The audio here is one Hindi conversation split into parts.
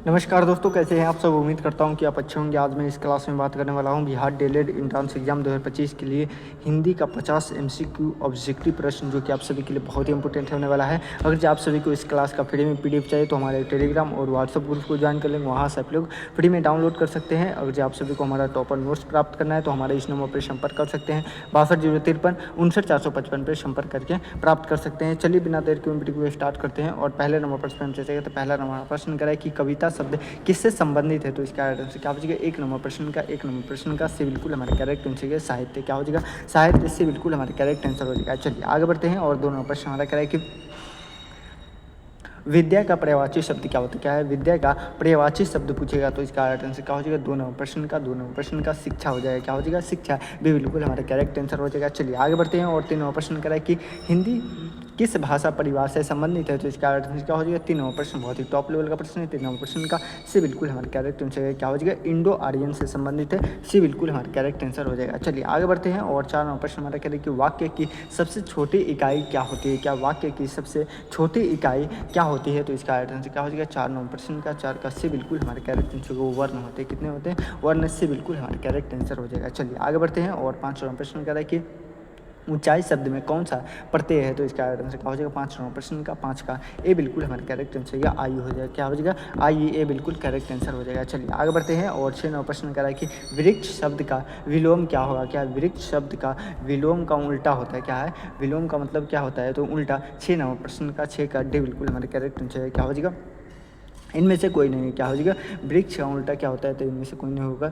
नमस्कार दोस्तों, कैसे हैं आप सब। उम्मीद करता हूं कि आप अच्छे होंगे। आज मैं इस क्लास में बात करने वाला हूं बिहार डीएलएड एंट्रेंस एग्जाम 2025 के लिए हिंदी का 50 एमसीक्यू ऑब्जेक्टिव प्रश्न, जो कि आप सभी के लिए बहुत ही इंपॉर्टेंट होने वाला है। अगर जो आप सभी को इस क्लास का फ्री में पीडीएफ चाहिए तो हमारे टेलीग्राम और व्हाट्सएप ग्रुप को ज्वाइन कर लेंगे, वहाँ से आप लोग फ्री में डाउनलोड कर सकते हैं। अगर जो आप सभी को हमारा टॉपर नोट्स प्राप्त करना है तो हमारे इस नंबर पर संपर्क कर सकते हैं, 620353 पर संपर्क करके प्राप्त कर सकते हैं। चलिए बिना देर के वीडियो को स्टार्ट करते हैं और पहले नंबर पर हम चर्चा करें तो पहला नंबर प्रश्न करें कि कविता शब्द किससे संबंधित है। तो इसका आंसर क्या हो जाएगा, एक नंबर प्रश्न का से बिल्कुल हमारे करेक्ट आंसर है साहित्य। क्या हो जाएगा, साहित्य से बिल्कुल हमारे करेक्ट आंसर हो जाएगा। चलिए आगे बढ़ते हैं और दो नंबर प्रश्न हमारा करें कि विद्या का पर्यायवाची शब्द क्या होता है। क्या है, विद्या का पर्यायवाची शब्द पूछेगा तो इसका आंसर क्या हो जाएगा, दो नंबर प्रश्न का शिक्षा हो जाएगा। क्या हो जाएगा, शिक्षा भी बिल्कुल हमारे करेक्ट आंसर हो जाएगा। चलिए आगे बढ़ते हैं और तीन नंबर प्रश्न करें कि हिंदी किस भाषा परिवार से संबंधित है। तो इसका आंसर क्या हो जाएगा, तीन नंबर प्रश्न बहुत ही टॉप लेवल का प्रश्न है। तीन नंबर प्रश्न का से बिल्कुल हमारे करेक्ट आंसर है। क्या हो जाएगा, इंडो आर्यन से संबंधित है, सी बिल्कुल हमारे करेक्ट आंसर हो जाएगा। चलिए आगे बढ़ते हैं और चार नंबर प्रश्न हमारा करें कि वाक्य की सबसे छोटी इकाई क्या होती है। क्या वाक्य की सबसे छोटी इकाई क्या होती है। तो इसका आंसर क्या हो जाएगा, चार नंबर प्रश्न का चार का से बिल्कुल हमारे करेक्ट आंसर वो वर्ण होते हैं। कितने होते हैं, वर्ण से बिल्कुल हमारे करेक्ट आंसर हो जाएगा। चलिए आगे बढ़ते हैं और पाँच नंबर प्रश्न करें कि ऊंचाई शब्द में कौन सा प्रत्यय है। तो इसका आंसर क्या हो जाएगा, पाँच नंबर प्रश्न का पाँच का ए बिल्कुल हमारे करेक्ट आंसर या आयु हो जाएगा। क्या हो जाएगा, आई ए बिल्कुल करेक्ट आंसर हो जाएगा। चलिए आगे बढ़ते हैं और छः नंबर प्रश्न करा कि वृक्ष शब्द का विलोम क्या होगा। क्या वृक्ष शब्द का विलोम का उल्टा होता है। क्या है, विलोम का मतलब क्या होता है, तो उल्टा। छः नंबर प्रश्न का छः का डी बिल्कुल हमारे करेक्ट आंसर है। क्या हो जाएगा, इनमें से कोई नहीं है। क्या हो जाएगा, वृक्ष का उल्टा क्या होता है, तो इनमें से कोई नहीं होगा।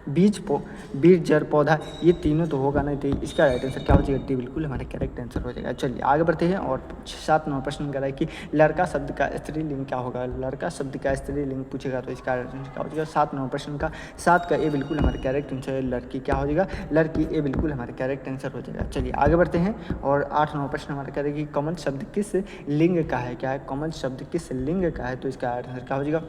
बीज जड़ पौधा, ये तीनों तो होगा नहीं, तो इसका राइट आंसर क्या हो जाएगा, डी बिल्कुल हमारे करेक्ट आंसर हो जाएगा। चलिए आगे बढ़ते हैं और सात नंबर प्रश्न करा है कि लड़का शब्द का स्त्रीलिंग क्या होगा। लड़का शब्द का स्त्रीलिंग पूछेगा तो इसका आंसर क्या हो जाएगा, सात नंबर प्रश्न का सात का ए बिल्कुल हमारे करेक्ट आंसर है। लड़की क्या हो जाएगा, लड़की ए बिल्कुल हमारे करेक्ट आंसर हो जाएगा। चलिए आगे बढ़ते हैं और आठ नंबर प्रश्न हमारे करें कि कमल शब्द किस लिंग का है। क्या है, कमल शब्द किस लिंग का है। तो इसका आंसर क्या हो जाएगा,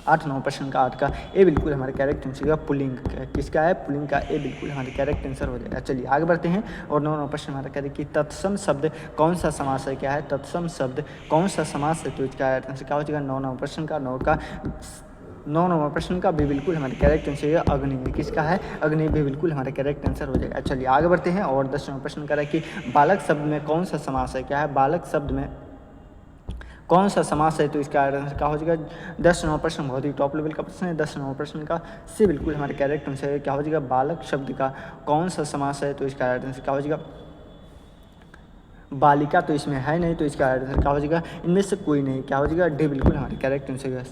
आठ नंबर प्रश्न का आठ का ए बिल्कुल हमारे करेक्ट आंसर का पुलिंग का किसका है, पुलिंग का ए बिल्कुल हमारे करेक्ट आंसर हो जाएगा। चलिए आगे बढ़ते हैं और नौ नंबर प्रश्न हमारा करें कि तत्सम शब्द कौन सा समास है। क्या है, तत्सम शब्द कौन सा समास है। तो इसका आंसर क्या हो जाएगा, नौ नंबर प्रश्न का नौ नंबर प्रश्न का भी बिल्कुल हमारे करेक्ट आंसर है अग्नि में। किसका है, अग्नि भी बिल्कुल हमारे करेक्ट आंसर हो जाएगा। चलिए आगे बढ़ते हैं और दस नंबर प्रश्न करें कि बालक शब्द में कौन सा समास है। क्या है, बालक शब्द में कौन सा समास है। तो इसका आंसर क्या हो जाएगा, दस नंबर प्रश्न बहुत ही टॉप लेवल का प्रश्न है। दस नंबर प्रश्न का से बिल्कुल हमारे करेक्ट आंसर है। क्या हो जाएगा, बालक शब्द का कौन सा समास है। तो इसका आंसर क्या हो जाएगा, बालिका तो इसमें है नहीं, तो इसका आंसर क्या हो जाएगा, इनमें से कोई नहीं। क्या हो जाएगा, डी बिल्कुल हमारे करेक्ट आंसर है,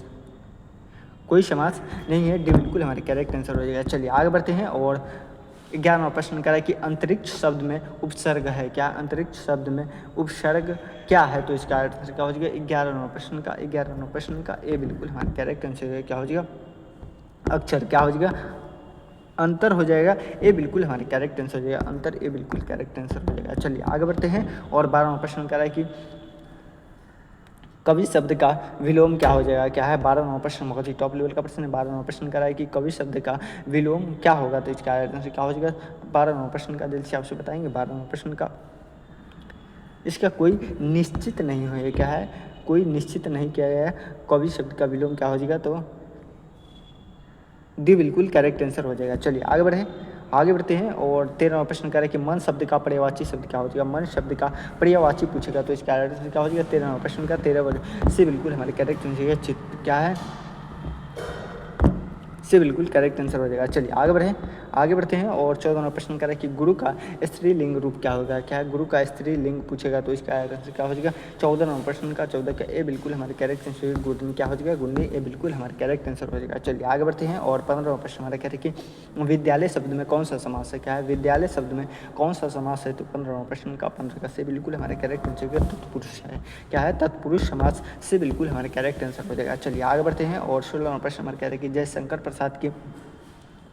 कोई समास नहीं है, डी बिल्कुल हमारे करेक्ट आंसर हो जाएगा। चलिए आगे बढ़ते हैं और 11वां प्रश्न करा कि अंतरिक्ष शब्द में उपसर्ग है। क्या, अंतरिक्ष शब्द में उपसर्ग क्या है। तो इसका आंसर क्या हो जाएगा, 11वां प्रश्न का ए बिल्कुल हमारे करेक्ट आंसर है। क्या हो जाएगा, अक्षर। क्या हो जाएगा, अंतर हो जाएगा, ए बिल्कुल हमारे करेक्ट आंसर हो जाएगा, अंतर ए बिल्कुल करेक्ट आंसर हो जाएगा। चलिए आगे बढ़ते हैं और 12वां प्रश्न करा कि कवि शब्द का विलोम क्या हो जाएगा। क्या है, 12वां प्रश्न बहुत ही टॉप लेवल का प्रश्न है। 12वां प्रश्न करा है कि कवि शब्द का विलोम क्या होगा। तो इसका आंसर क्या हो जाएगा, 12वां प्रश्न का जल्दी से आपसे बताएंगे। 12वां प्रश्न का इसका कोई निश्चित नहीं है। क्या है, कोई निश्चित नहीं किया गया कवि शब्द का विलोम क्या हो जाएगा, तो डी बिल्कुल करेक्ट आंसर हो जाएगा। चलिए आगे बढ़ते हैं और 13वां प्रश्न करें कि मन शब्द का पर्यायवाची शब्द क्या हो जाएगा। मन शब्द का पर्यायवाची पूछेगा तो इसका आंसर क्या हो जाएगा, 13वां प्रश्न का 13 से बिल्कुल हमारे करेक्ट आंसर चित्र क्या है, से बिल्कुल करेक्ट आंसर हो जाएगा। चलिए आगे बढ़ते हैं और 14वां प्रश्न करें कि गुरु का स्त्रीलिंग रूप क्या होगा। क्या है, गुरु का स्त्रीलिंग पूछेगा तो इसका आंसर क्या हो जाएगा, 14वां प्रश्न का 14 का ए बिल्कुल हमारे करेक्ट आंसर गुरु क्या हो जाएगा, गुरु ए बिल्कुल हमारे करेक्ट आंसर हो जाएगा। चलिए आगे बढ़ते हैं और 15वां प्रश्न हमारा कह रहे कि विद्यालय शब्द में कौन सा समास है। क्या है, विद्यालय शब्द में कौन सा समास है। तो 15वां प्रश्न का 15 का से बिल्कुल हमारे करेक्ट आंसर तत्पुरुष है। क्या है, तत्पुरुष समास से बिल्कुल हमारे करेक्ट आंसर हो जाएगा। चलिए आगे बढ़ते हैं और 16वां प्रश्न हमारे कह रहे कि जयशंकर प्रसाद की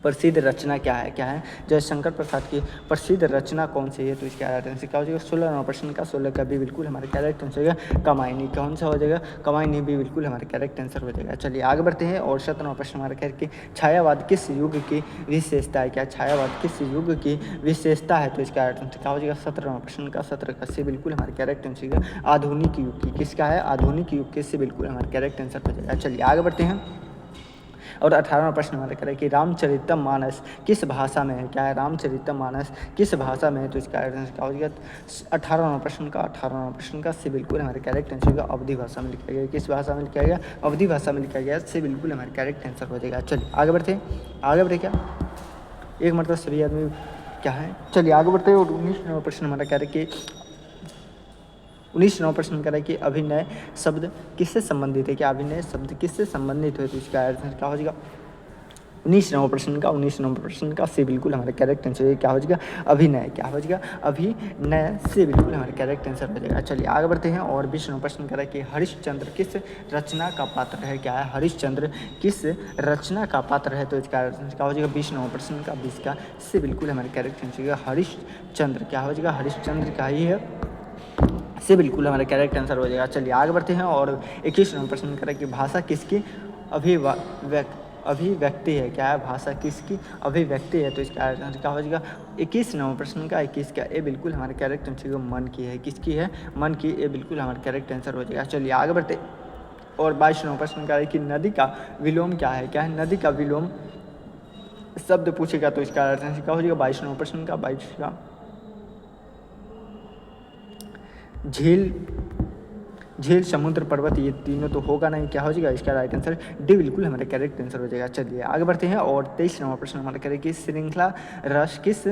प्रसिद्ध रचना क्या है जयशंकर प्रसाद की प्रसिद्ध रचना कौन सी है? तो इसका राइट आंसर क्या हो जाएगा? 16 नंबर प्रश्न का 16 का भी बिल्कुल हमारा करेक्ट आंसर हो जाएगा कमायनी। कौन सा हो जाएगा? कमायनी भी बिल्कुल हमारा करेक्ट आंसर हो जाएगा। चलिए आगे बढ़ते हैं और 17वां प्रश्न हमारा कह कि छायावाद किस युग की विशेषता है? क्या छायावाद किस युग की विशेषता है? तो इसका राइट आंसर क्या हो जाएगा? 17वां प्रश्न का 17 का से बिल्कुल हमारा करेक्ट आंसर है आधुनिक युग की। किसका है? आधुनिक युग के से बिल्कुल हमारा करेक्ट आंसर हो जाएगा। चलिए आगे बढ़ते हैं और 18वां प्रश्न हमारा करें कि रामचरितमानस किस भाषा में है? क्या है? रामचरितमानस किस भाषा में है? तो इसका आंसर क्या हो जाएगा? 18वां प्रश्न का से बिल्कुल हमारे करेक्ट आंसर होगा अवधि भाषा में लिखा गया। किस भाषा में लिखा गया? अवधि भाषा में लिखा गया। से बिल्कुल हमारे करेक्ट आंसर हो जाएगा। चलिए आगे बढ़ते क्या एक मतलब सभी आदमी क्या है? चलिए आगे बढ़ते हैं और 19वां प्रश्न हमारा कह रहे कि 19वां प्रश्न करें कि अभिनय शब्द किससे संबंधित है? क्या अभिनय शब्द किससे संबंधित है? तो इसका आंसर क्या हो जाएगा? 19वां प्रश्न का से बिल्कुल हमारा करेक्ट आंसर क्या हो जाएगा? अभिनय। क्या हो जाएगा? अभिनय से बिल्कुल हमारा करेक्ट आंसर हो जाएगा। चलिए आगे बढ़ते हैं और 20वां प्रश्न करें कि हरिश्चंद्र किस रचना का पात्र है? क्या है? हरिश्चंद्र किस रचना का पात्र है? तो इसका आंसर क्या हो जाएगा? 20वां प्रश्न का 20 का से बिल्कुल हमारा करेक्ट आंसर हरिश्चंद्र। क्या हो जाएगा? हरिश्चंद्र का ही है से बिल्कुल हमारा करेक्ट आंसर हो जाएगा। चलिए आगे बढ़ते हैं और 21वां प्रश्न करें कि भाषा किसकी अभिव्यक्ति है? क्या है? भाषा किसकी अभिव्यक्ति है? तो इसका आंसर क्या हो जाएगा? 21वां प्रश्न का 21 का ए बिल्कुल हमारा करेक्ट आंसर मन की है। किसकी है? मन की। ए बिल्कुल हमारा करेक्ट आंसर हो जाएगा। चलिए आगे बढ़ते और 22वां प्रश्न का है कि नदी का विलोम क्या है? क्या है? नदी का विलोम शब्द पूछेगा तो इसका आंसर क्या हो जाएगा? 22वां प्रश्न का 22 का झील समुद्र पर्वत ये तीनों तो होगा नहीं। क्या हो जाएगा? इसका राइट आंसर डी बिल्कुल हमारा करेक्ट आंसर हो जाएगा। चलिए आगे बढ़ते हैं और 23वां प्रश्न हमारा करें श्रृंखला रस किस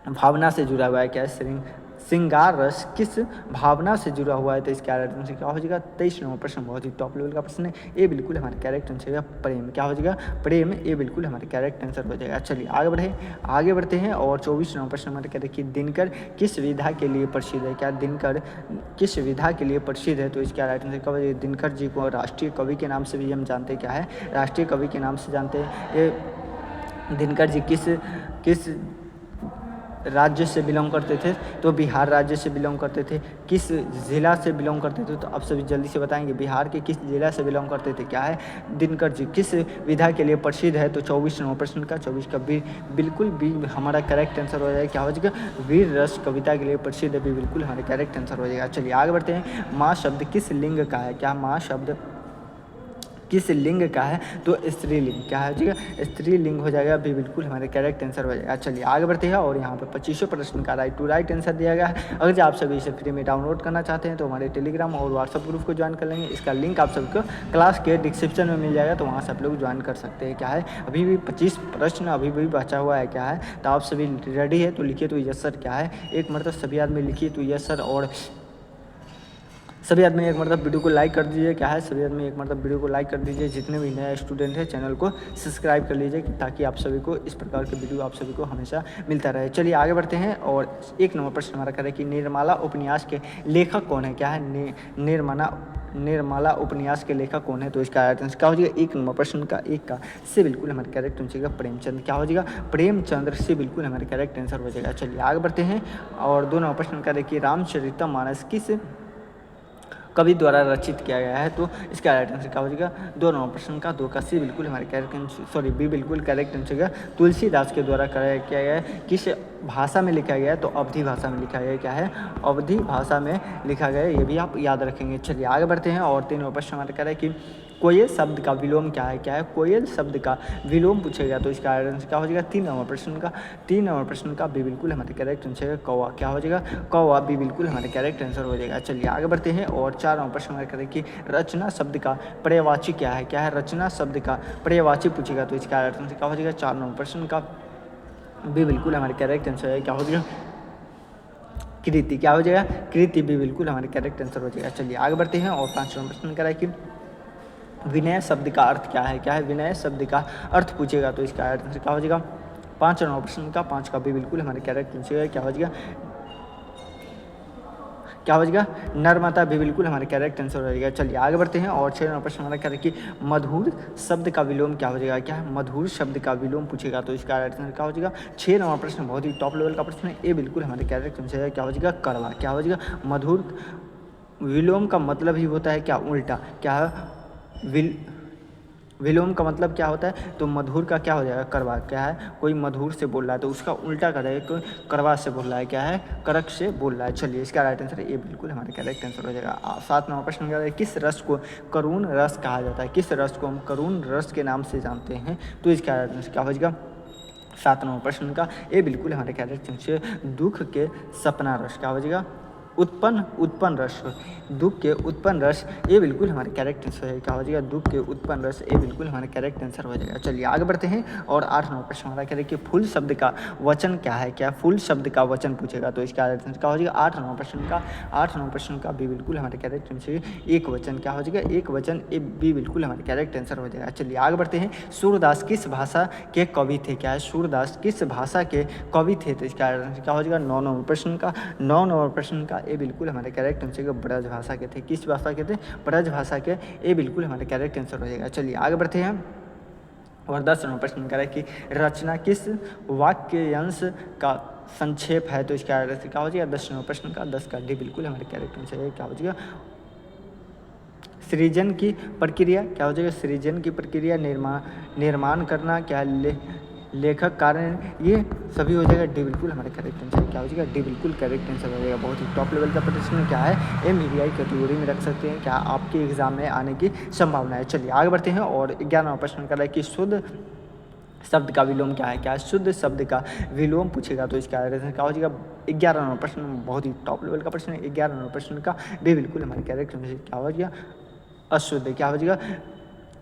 भावना से जुड़ा हुआ है? क्या है? श्रृंगार रस किस भावना से जुड़ा हुआ है? तो इसका राइट आंसर क्या हो जाएगा? 23वां प्रश्न बहुत ही टॉप लेवल का प्रश्न है। ए बिल्कुल हमारे करेक्ट आंसर है प्रेम। क्या हो जाएगा? प्रेम। ए बिल्कुल हमारे करेक्ट आंसर हो जाएगा। चलिए आगे बढ़ते हैं और 24वां प्रश्न हमारे कहते हैं कि दिनकर किस विधा के लिए प्रसिद्ध है? क्या दिनकर किस विधा के लिए प्रसिद्ध है? तो इसका राइट आंसर क्या हो जाएगा? दिनकर जी को राष्ट्रीय कवि के नाम से भी हम जानते हैं। क्या है? राष्ट्रीय कवि के नाम से जानते हैं। ये दिनकर जी किस राज्य से बिलोंग करते थे? तो बिहार राज्य से बिलोंग करते थे। किस ज़िला से बिलोंग करते थे? तो आप सभी जल्दी से बताएंगे बिहार के किस जिला से बिलोंग करते थे? क्या है? दिनकर जी किस विधा के लिए प्रसिद्ध है? तो 24वां प्रश्न का 24 का बिल्कुल भी हमारा करेक्ट आंसर हो जाएगा। क्या हो जाएगा? वीर रस कविता के लिए प्रसिद्ध है भी बिल्कुल हमारे करेक्ट आंसर हो जाएगा। चलिए आगे बढ़ते हैं। माँ शब्द किस लिंग का है? क्या माँ शब्द किस लिंग का है? तो स्त्रीलिंग। क्या है जाएगा? स्त्रीलिंग हो जाएगा भी बिल्कुल हमारे करेक्ट आंसर हो जाएगा। चलिए आगे बढ़ते हैं और यहाँ पे 25 प्रश्न का राइट आंसर दिया गया है। अगर आप सभी इसे फ्री में डाउनलोड करना चाहते हैं तो हमारे टेलीग्राम और व्हाट्सअप ग्रुप को ज्वाइन कर लेंगे। इसका लिंक आप सबको क्लास के डिस्क्रिप्शन में मिल जाएगा, तो वहाँ से आप लोग ज्वाइन कर सकते हैं। क्या है? अभी भी 25 प्रश्न अभी भी बचा हुआ है। क्या है? तो आप सभी रेडी है तो लिखिए तो यस सर। क्या है? एक मतलब सभी आदमी लिखिए तो यस सर और सभी आदमी एक मतलब वीडियो को लाइक कर दीजिए। क्या है? सभी आदमी एक मतलब वीडियो को लाइक कर दीजिए। जितने भी नए स्टूडेंट हैं चैनल को सब्सक्राइब कर लीजिए ताकि आप सभी को इस प्रकार के वीडियो आप सभी को हमेशा मिलता रहे। चलिए आगे बढ़ते हैं और 1 नंबर प्रश्न हमारा करें कि निर्मला उपन्यास के लेखक कौन है? क्या है? निर्मला उपन्यास के लेखक कौन है? तो इसका आंसर क्या हो जाएगा? 1 नंबर प्रश्न का 1 का से बिल्कुल हमारे करेक्ट आंसर होगा प्रेमचंद। क्या हो जाएगा? प्रेमचंद्र से बिल्कुल हमारे करेक्ट आंसर हो जाएगा। चलिए आगे बढ़ते हैं और 2 नंबर प्रश्न का देखिए रामचरितमानस किस कवि द्वारा रचित किया गया है? तो इसका राइट आंसर क्या हो जाएगा? 2 नंबर प्रश्न का 2 का सी बिल्कुल हमारे बी बिल्कुल करेक्ट आंसर है तुलसीदास के द्वारा किया गया है। किस भाषा में लिखा गया है? तो अवधी भाषा में लिखा गया है। क्या है? अवधी भाषा में लिखा गया है, ये भी आप याद रखेंगे। चलिए आगे बढ़ते हैं और 3 नंबर प्रश्न हमारे कह रहे हैं कि कोयल शब्द का विलोम क्या है? क्या है? कोयल शब्द का विलोम पूछेगा तो इसका आंसर क्या हो जाएगा? 3 नंबर प्रश्न का बी बिल्कुल हमारे करेक्ट आंसर है कौवा। क्या हो जाएगा? कौवा बी बिल्कुल हमारे करेक्ट आंसर हो जाएगा। चलिए आगे बढ़ते हैं और 4 नंबर प्रश्न हमारे करें कि रचना शब्द का पर्यायवाची क्या है? क्या है? रचना शब्द का पर्यायवाची पूछेगा तो इसका आंसर क्या हो जाएगा? 4 नंबर प्रश्न का बी बिल्कुल हमारे करेक्ट आंसर है। क्या हो जाएगा? कृति। क्या हो जाएगा? कृति भी बिल्कुल हमारे करेक्ट आंसर हो जाएगा। चलिए आगे बढ़ते हैं और 5 नंबर प्रश्न करें कि विनय शब्द का अर्थ क्या है? क्या है? विनय शब्द का अर्थ पूछेगा तो इसका आंसर क्या हो जाएगा? 5 नंबर प्रश्न का 5 का भी बिल्कुल हमारे करेक्ट आंसर है। क्या हो जाएगा? क्या हो जाएगा, नर्मदा भी बिल्कुल हमारे करेक्ट आंसर हो जाएगा। चलिए आगे बढ़ते हैं और 6 नंबर प्रश्न हमारा क्या है कि मधुर शब्द का विलोम क्या हो जाएगा, क्या है मधुर शब्द का विलोम पूछेगा तो इसका राइट आंसर क्या हो जाएगा। 6 नंबर प्रश्न बहुत ही टॉप लेवल का प्रश्न है, ये बिल्कुल हमारे करेक्ट आंसर है, क्या हो जाएगा कड़वा। क्या हो जाएगा, मधुर विलोम का मतलब ही होता है क्या, उल्टा। क्या है विलोम का मतलब क्या होता है, तो मधुर का क्या हो जाएगा कड़वा। क्या है, कोई मधुर से बोल रहा है तो उसका उल्टा करेगा, कोई कड़वा से बोल रहा है, क्या है कड़क से बोल रहा है। चलिए इसका राइट आंसर है, ये बिल्कुल हमारे करेक्ट आंसर हो जाएगा। 7 नंबर प्रश्न क्या है, किस रस को करुण रस कहा जाता है, किस रस को हम करुण रस के नाम से जानते हैं तो इसका राइट आंसर क्या हो जाएगा। 7 नंबर प्रश्न का ये बिल्कुल हमारे करेक्ट आंसर, दुख के सपना रस क्या हो जाएगा, उत्पन्न रस, दुख के उत्पन्न रस, ये बिल्कुल हमारे करेक्ट आंसर है, क्या हो जाएगा दुख के उत्पन्न रस, ये बिल्कुल हमारे करेक्ट आंसर हो जाएगा। चलिए आगे बढ़ते हैं और 8 नंबर प्रश्न हमारा कह रहे कि फूल शब्द का वचन क्या है, क्या फूल शब्द का वचन पूछेगा तो इसका आंसर क्या हो जाएगा। 8 नंबर प्रश्न का भी बिल्कुल हमारे करेक्ट आंसर एक वचन, क्या हो जाएगा एक वचन, ये भी बिल्कुल हमारे करेक्ट आंसर हो जाएगा। चलिए आगे बढ़ते हैं, सूरदास किस भाषा के कवि थे, क्या है सूरदास किस भाषा के कवि थे तो इसका आंसर क्या हो जाएगा। 9 नंबर प्रश्न का ये बिल्कुल हमारे करेक्ट आंसर ब्रज भाषा के थे, किस भाषा के थे, ब्रज भाषा के, ये बिल्कुल हमारे करेक्ट आंसर हो जाएगा। चलिए आगे बढ़ते हैं और 10 नंबर प्रश्न करें कि रचना किस वाक्यांश का संक्षेप है तो इसका आंसर क्या हो जाएगा। 10 नंबर प्रश्न का 10 का डी बिल्कुल हमारे करेक्ट आंसर है, क्या हो जाएगा सृजन की प्रक्रिया, क्या हो जाएगा सृजन की प्रक्रिया, निर्माण करना, क्या लेखक कारण, ये सभी हो जाएगा डी बिल्कुल हमारे करेक्ट आंसर, क्या हो जाएगा डी बिल्कुल करेक्ट आंसर हो जाएगा। बहुत ही टॉप लेवल का प्रश्न क्या है, ये मीडिया कैटेगरी में रख सकते हैं, क्या आपके एग्जाम में आने की संभावना है। चलिए आगे बढ़ते हैं और 11वां प्रश्न कर रहा है कि शुद्ध शब्द का विलोम क्या है, क्या शुद्ध शब्द का विलोम पूछेगा तो इसका आंसर क्या हो जाएगा। 11 नंबर प्रश्न बहुत ही टॉप लेवल का प्रश्न है, 11 नंबर प्रश्न का भी बिल्कुल हमारे करेक्ट आंसर क्या हो जाएगा अशुद्ध, क्या हो जाएगा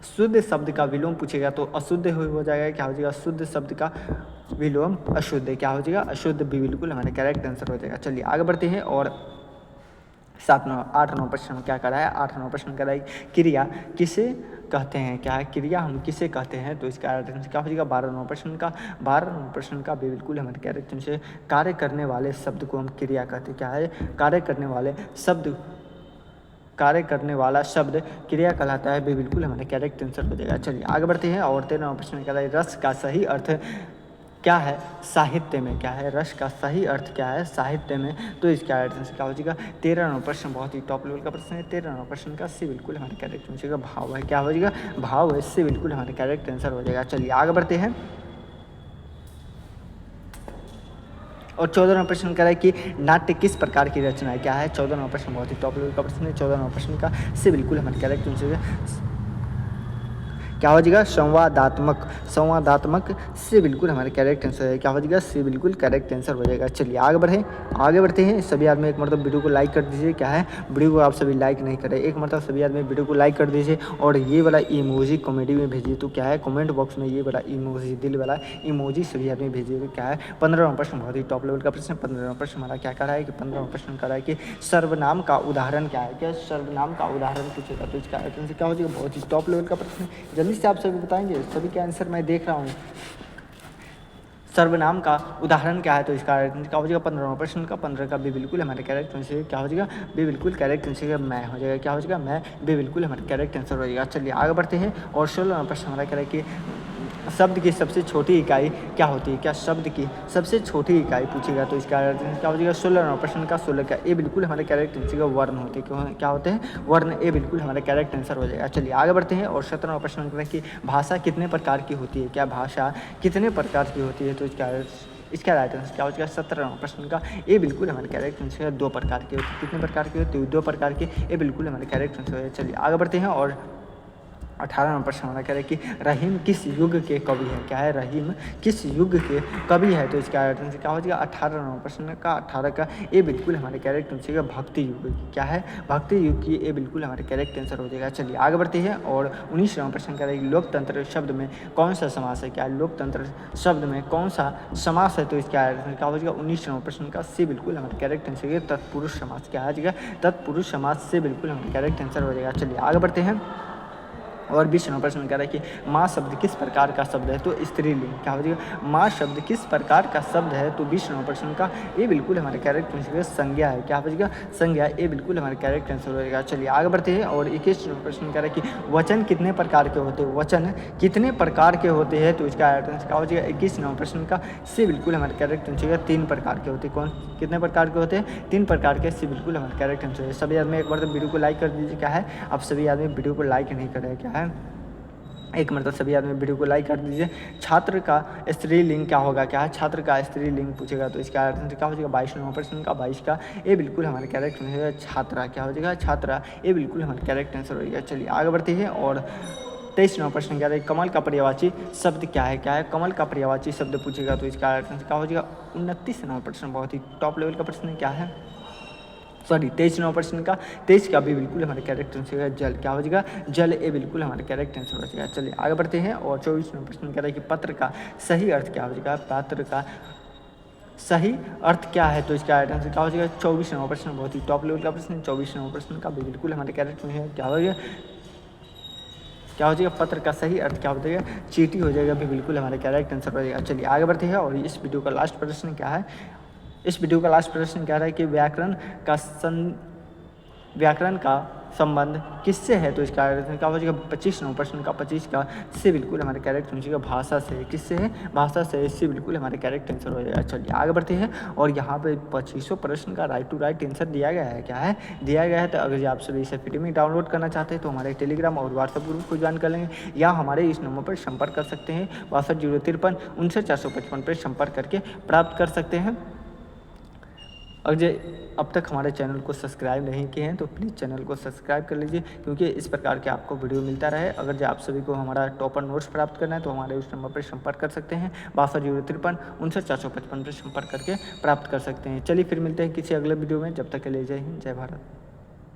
शुद्ध शब्द का विलोम पूछेगा तो अशुद्ध हो जाएगा, क्या हो जाएगा शुद्ध शब्द का विलोम अशुद्ध, क्या हो जाएगा अशुद्ध, भी बिल्कुल हमारे करेक्ट आंसर हो जाएगा। चलिए आगे बढ़ते हैं और 8 नौ प्रश्न क्या करा है, 8 नौ प्रश्न करा है क्रिया किसे कहते हैं, क्या है क्रिया हम किसे कहते हैं तो इसका आंसर क्या हो जाएगा। 12 नंबर प्रश्न का भी बिल्कुल हमारे करेक्ट आंसर कार्य करने वाले शब्द को हम क्रिया कहते हैं, क्या है कार्य करने वाला शब्द क्रिया कहलाता है, भी बिल्कुल हमारे करेक्ट आंसर हो जाएगा। चलिए आगे बढ़ते हैं और 13 नंबर प्रश्न क्या है, रस का सही अर्थ क्या है साहित्य में, क्या है रस का सही अर्थ क्या है साहित्य में तो इसका आंसर क्या हो जाएगा। 13 नंबर प्रश्न बहुत ही टॉप लेवल का प्रश्न है, 13 नंबर प्रश्न का सी बिल्कुल हमारे करेक्ट आंसर का भाव है, क्या हो जाएगा भाव है, इससे बिल्कुल हमारे करेक्ट आंसर हो जाएगा। चलिए आगे बढ़ते हैं और 14 नंबर प्रश्न करा है कि नाट्य किस प्रकार की रचना है, क्या है 14 नंबर प्रश्न बहुत ही टॉप लेवल का प्रश्न है, 14 नंबर प्रश्न का से बिल्कुल हमारे करेक्ट आंसर क्या हो जाएगा संवादात्मक से बिल्कुल हमारे करेक्ट आंसर है, क्या हो जाएगा से बिल्कुल करेक्ट आंसर हो जाएगा। चलिए आगे बढ़ते हैं सभी आदमी एक मतलब वीडियो को लाइक कर दीजिए, क्या है वीडियो को आप सभी लाइक नहीं करें, एक मतलब सभी आदमी वीडियो को लाइक कर दीजिए और ये वाला इमोजी कॉमेडी में भेजिए तो क्या है कमेंट बॉक्स में ये वाला इमोजी दिल वाला इमोजी सभी आदमी भेजिए तो क्या है। 15वां प्रश्न बहुत ही टॉप लेवल का प्रश्न, 15वां प्रश्न हमारा क्या कर रहा है कि 15वां प्रश्न कर रहा है कि सर्वनाम का उदाहरण क्या है, क्या सर्वनाम का उदाहरण पूछेगा तो इसका आंसर क्या हो जाएगा। बहुत ही टॉप लेवल का प्रश्न है, जल्दी से आप सभी बताएंगे, सभी के आंसर मैं देख रहा हूँ। सर्वनाम का उदाहरण क्या है तो इसका क्या हो जाएगा। 15वां प्रश्न का 15 का भी बिल्कुल हमारे करेक्ट आंसर क्या हो जाएगा, भी बिल्कुल करेक्ट आंसर मैं हो जाएगा, क्या हो जाएगा मैं, भी बिल्कुल हमारे करेक्ट आंसर हो जाएगा। चलिए आगे बढ़ते हैं और 16वां प्रश्न हमारा कह रहा है कि शब्द की सबसे छोटी इकाई क्या होती है, क्या शब्द की सबसे छोटी इकाई पूछेगा तो इसका क्या हो जाएगा। 16वां प्रश्न का 16 का ये बिल्कुल हमारे करेक्ट आंसर का वर्ण होते हैं, क्या होते हैं वर्ण, ये बिल्कुल हमारे करेक्ट आंसर हो जाएगा। चलिए आगे बढ़ते हैं और 17वां प्रश्न कि भाषा कितने प्रकार की होती है, क्या भाषा कितने प्रकार की होती है तो इसका राइट आंसर क्या हो जाएगा। 17वां प्रश्न का ये बिल्कुल हमारे करेक्ट आंसर है 2 प्रकार की होती है, कितने प्रकार की होती है 2 प्रकार की, ये बिल्कुल हमारे करेक्ट आंसर है। चलिए आगे बढ़ते हैं और 18वां प्रश्न हमारा कह रहे कि रहीम किस युग के कवि है, क्या है रहीम किस युग के कवि है तो इसका आंसर क्या हो जाएगा। 18वां प्रश्न का 18 का ये बिल्कुल हमारे करेक्ट आंसर है भक्ति युग की, क्या है भक्ति युग की, ये बिल्कुल हमारे करेक्ट आंसर हो जाएगा। चलिए आगे बढ़ते हैं और 19वां प्रश्न कह रहे कि लोकतंत्र शब्द में कौन सा समास है, क्या है लोकतंत्र शब्द में कौन सा समास है तो इसका आंसर क्या हो जाएगा। 19वां प्रश्न का सी बिल्कुल हमारे करेक्ट आंसर है तत्पुरुष समास, क्या आ जाएगा तत्पुरुष समास से बिल्कुल हमारे करेक्ट आंसर हो जाएगा। चलिए आगे बढ़ते हैं और 20 नंबर प्रश्न कह रहा है कि माँ शब्द किस प्रकार का शब्द है, तो स्त्रीलिंग। क्या हो जाएगा, माँ शब्द किस प्रकार का शब्द है, तो 20 नंबर प्रश्न का ये बिल्कुल हमारे करेक्ट आंसर संज्ञा है। क्या हो जाएगा, संज्ञा, ये बिल्कुल हमारे करेक्ट आंसर हो जाएगा। चलिए आगे बढ़ते हैं। और 21 नंबर प्रश्न कह रहा है कि वचन कितने प्रकार के होते हैं, वचन कितने प्रकार के होते हैं, तो इसका आंसर क्या हो जाएगा 21 नंबर प्रश्न का से बिल्कुल हमारे करेक्ट आंसर 3 प्रकार के होते हैं। कौन कितने प्रकार के होते हैं, 3 प्रकार के, से बिल्कुल हमारे करेक्ट आंसर है। सभी आदमी एक बार तो वीडियो को लाइक कर दीजिए। क्या है, आप सभी आदमी वीडियो को लाइक नहीं कर रहे हैं। क्या है, एक मतलब सभी आदमी वीडियो को लाइक कर दीजिए। छात्र का स्त्रीलिंग क्या होगा, क्या है, छात्र का स्त्रीलिंग पूछेगा तो इसका आंसर क्या हो जाएगा 22 नंबर प्रश्न का 22 का ये बिल्कुल हमारे करेक्ट आंसर है छात्रा। क्या हो जाएगा, छात्रा, ये बिल्कुल हमारे करेक्ट आंसर हो जाएगा। चलिए आगे बढ़ते हैं। और 23 नंबर प्रश्न क्या है, कमल का पर्यायवाची शब्द क्या है, क्या है, कमल का पर्यायवाची शब्द पूछेगा तो इसका आंसर क्या हो जाएगा 29 नंबर प्रश्न, बहुत ही टॉप लेवल का प्रश्न है। क्या है, सॉरी 23 नंबर प्रश्न का 23 का भी बिल्कुल हमारे करेक्ट आंसर है जल। क्या हो जाएगा, जल, ये बिल्कुल हमारे करेक्ट आंसर हो जाएगा। चलिए आगे बढ़ते हैं। और 24 नंबर प्रश्न कह रहा है कि पत्र का सही अर्थ क्या हो जाएगा, पत्र का सही अर्थ क्या है, तो इसका आंसर क्या हो जाएगा 24 नंबर प्रश्न, बहुत ही टॉप लेवल का प्रश्न है। 24 नंबर प्रश्न का भी बिल्कुल हमारे करेक्ट में है। क्या हो जाएगा, क्या हो जाएगा, पत्र का सही अर्थ क्या हो जाएगा, चीटी हो जाएगा, भी बिल्कुल हमारे करेक्ट आंसर हो जाएगा। चलिए आगे बढ़ते हैं। और इस वीडियो का लास्ट प्रश्न क्या है, इस वीडियो का लास्ट प्रश्न क्या रहा है कि व्याकरण का संबंध किससे है, तो इसका आंसर क्या हो जाएगा 25 नंबर प्रश्न का 25 का से बिल्कुल हमारे करेक्ट आंसर भाषा से, किससे है, भाषा से, इससे बिल्कुल हमारे करेक्ट आंसर हो जाएगा। चलिए आगे बढ़ते हैं। और यहाँ पे 25 प्रश्न का राइट टू राइट आंसर दिया गया है। क्या है, दिया गया है। तो अगर आप सभी इसे फ्री में डाउनलोड करना चाहते हैं तो हमारे टेलीग्राम और व्हाट्सएप ग्रुप को ज्वाइन कर लेंगे, या हमारे इस नंबर पर संपर्क कर सकते हैं 62 053 59 455 पर संपर्क करके प्राप्त कर सकते हैं। अगर अब तक हमारे चैनल को सब्सक्राइब नहीं किए हैं तो प्लीज़ चैनल को सब्सक्राइब कर लीजिए, क्योंकि इस प्रकार के आपको वीडियो मिलता रहे। अगर जो आप सभी को हमारा टॉपर नोट्स प्राप्त करना है तो हमारे उस नंबर पर संपर्क कर सकते हैं 62 053 59 455 पर संपर्क करके प्राप्त कर सकते हैं। चलिए फिर मिलते हैं किसी अगले वीडियो में, जब तक के लिए जय हिंद, जय भारत।